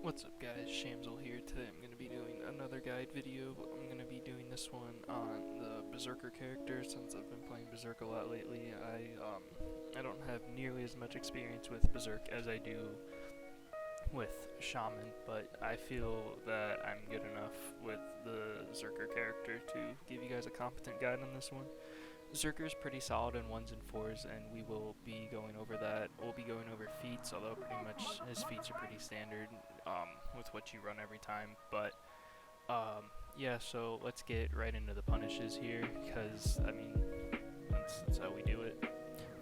What's up guys, Shamsel here. Today I'm going to be doing another guide video. I'm going to be doing this one on the Berserker character since I've been playing Berserk a lot lately. I don't have nearly as much experience with Berserk as I do with Shaman, but I feel that I'm good enough with the Zerker character to give you guys a competent guide on this one. Zerker is pretty solid in 1s and 4s, and we will be going over that. We'll be going over Feats, although pretty much his Feats are pretty standard with what you run every time. But yeah, so let's get right into the punishes here, because I mean that's how we do it.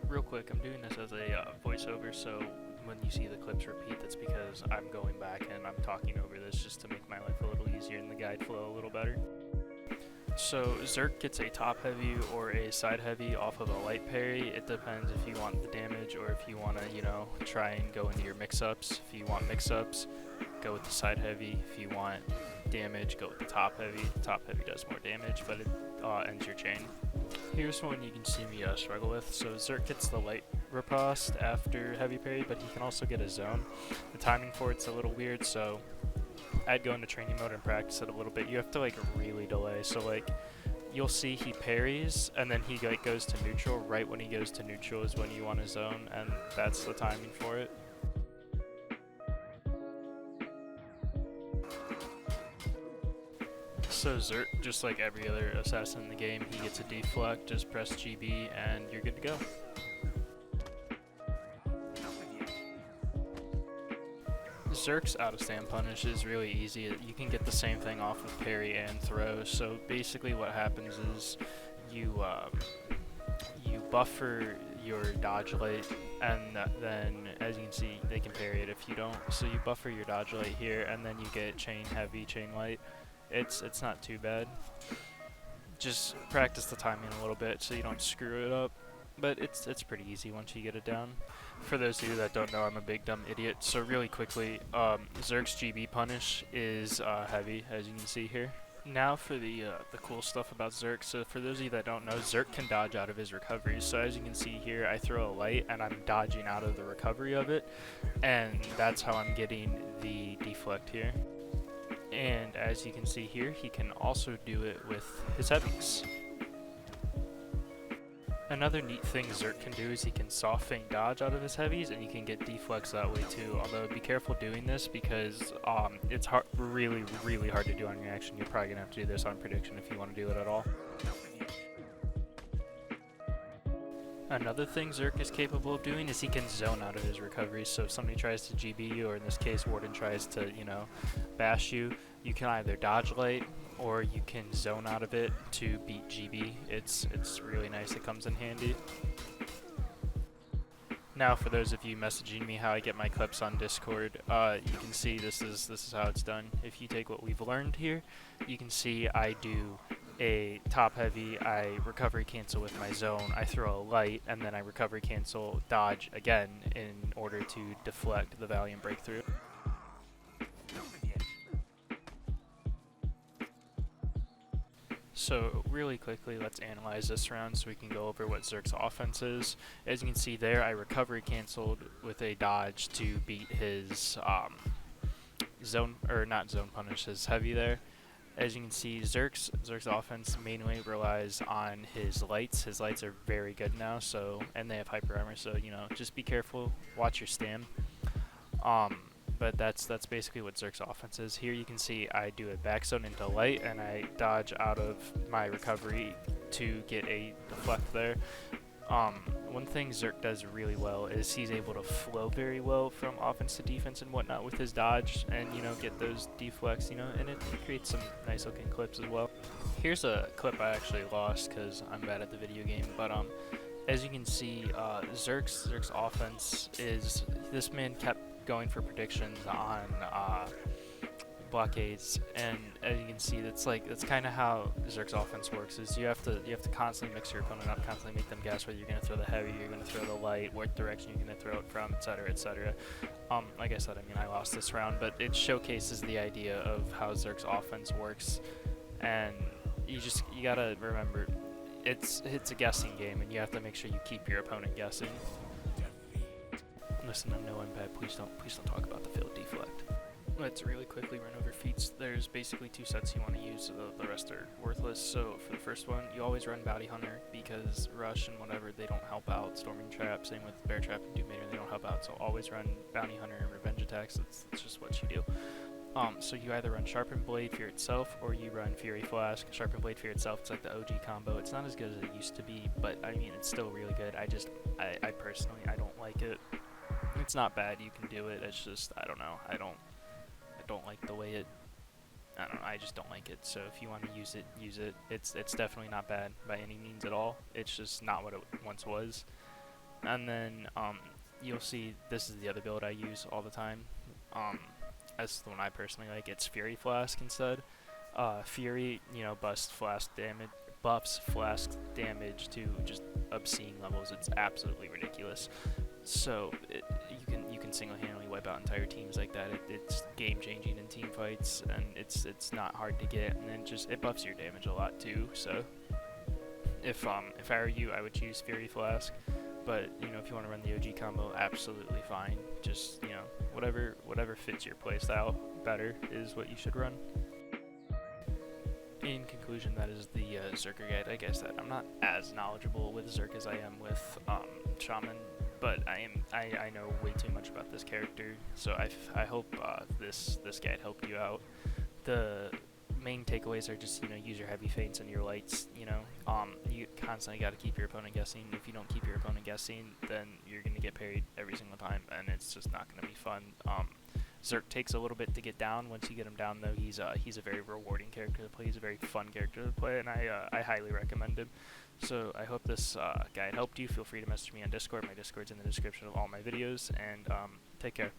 Real quick, I'm doing this as a voiceover, so when you see the clips repeat, that's because I'm going back and I'm talking over this just to make my life a little easier and the guide flow a little better. So Zerk gets a top heavy or a side heavy off of a light parry. It depends if you want the damage or if you want to, try and go into your mix-ups. If you want mix-ups, go with the side heavy. If you want damage, go with the top heavy. The top heavy does more damage, but it ends your chain. Here's one you can see me struggle with. So Zerk gets the light riposte after heavy parry, but he can also get a zone. The timing for it's a little weird, so I'd go into training mode and practice it a little bit. You have to really delay. So you'll see he parries and then he goes to neutral. Right when he goes to neutral is when you want to zone, and that's the timing for it. So Zerk, just like every other assassin in the game, he gets a deflect. Just press GB and you're good to go. Zerk's out-of-stand punish is really easy. You can get the same thing off of parry and throw. So basically what happens is you buffer your dodge light, and then as you can see they can parry it if you don't. So you buffer your dodge light here and then you get chain heavy, chain light. It's not too bad. Just practice the timing a little bit so you don't screw it up. But it's pretty easy once you get it down. For those of you that don't know, I'm a big dumb idiot. So really quickly, Zerk's GB punish is heavy, as you can see here. Now for the cool stuff about Zerk. So for those of you that don't know, Zerk can dodge out of his recoveries. So as you can see here, I throw a light and I'm dodging out of the recovery of it, and that's how I'm getting the deflect here. And as you can see here, he can also do it with his heavies. Another neat thing Zerk can do is he can soft feint dodge out of his heavies, and you can get deflects that way too. Although be careful doing this because it's really hard to do on reaction. You're probably gonna have to do this on prediction if you want to do it at all. Another thing Zerk is capable of doing is he can zone out of his recoveries. So if somebody tries to GB you, or in this case Warden tries to, bash you, you can either dodge light or you can zone out of it to beat GB. It's really nice. It comes in handy. Now for those of you messaging me how I get my clips on Discord, you can see this is how it's done. If you take what we've learned here, you can see I do a top heavy, I recovery cancel with my zone, I throw a light, and then I recovery cancel dodge again in order to deflect the Valiant breakthrough. So really quickly, let's analyze this round so we can go over what Zerk's offense is. As you can see there, I recovery canceled with a dodge to beat his his heavy there. As you can see, Zerk's offense mainly relies on his lights. His lights are very good now, and they have hyper armor, so just be careful, watch your stam. But that's basically what Zerk's offense is. Here you can see I do a back zone into light and I dodge out of my recovery to get a deflect there. One thing Zerk does really well is he's able to flow very well from offense to defense and whatnot with his dodge, and get those deflects, and it creates some nice looking clips as well. Here's a clip I actually lost because I'm bad at the video game, but as you can see, Zerk's offense is, this man kept going for predictions on blockades, and as you can see, that's kind of how Zerk's offense works. Is you have to constantly mix your opponent up, constantly make them guess whether you're going to throw the heavy, you're going to throw the light, what direction you're going to throw it from, etc., etc. Like I said, I lost this round, but it showcases the idea of how Zerk's offense works, and you gotta remember, it's a guessing game, and you have to make sure you keep your opponent guessing. Listen, I know I'm bad. Please don't talk about the failed deflect. let's really quickly run over feats. There's basically 2 sets you want to use, so the rest are worthless. So for the first one, you always run Bounty Hunter, because Rush and whatever, they don't help out. Storming Trap, same with Bear Trap and Doom Mater, they don't help out, so always run Bounty Hunter and Revenge Attacks. That's just what you do. So you either run Sharpened Blade Fear itself, or you run Fury Flask. Sharpened Blade Fear itself, it's like the OG combo. It's not as good as it used to be, but I mean, it's still really good. I personally, I don't like it. It's not bad, you can do it, it's just, I don't know, I don't like the way it, I don't know, I just don't like it. So if you want to use it, use it. It's definitely not bad by any means at all. It's just not what it once was. And then, you'll see, this is the other build I use all the time. That's the one I personally like. It's Fury Flask instead. Fury, you know, buffs flask damage to just obscene levels. It's absolutely ridiculous. So you can single-handedly wipe out entire teams like that. It's game-changing in team fights, and it's not hard to get. And then it buffs your damage a lot too. So if I were you, I would choose Fury Flask. But, you know, if you want to run the OG combo, absolutely fine. Just, you know, whatever fits your playstyle better is what you should run. In conclusion, that is the Zerker guide. Like I said, I'm not as knowledgeable with Zerk as I am with Shaman, but I know way too much about this character. So I hope this guide helped you out. The main takeaways are just, you know, use your heavy feints and your lights. You know, you constantly got to keep your opponent guessing. If you don't keep your opponent guessing, then you're gonna get parried every single time, and it's just not gonna be fun. Zerk takes a little bit to get down. Once you get him down, though, he's a very rewarding character to play. He's a very fun character to play, and I highly recommend him. So I hope this guide helped you. Feel free to message me on Discord. My Discord's in the description of all my videos, and take care.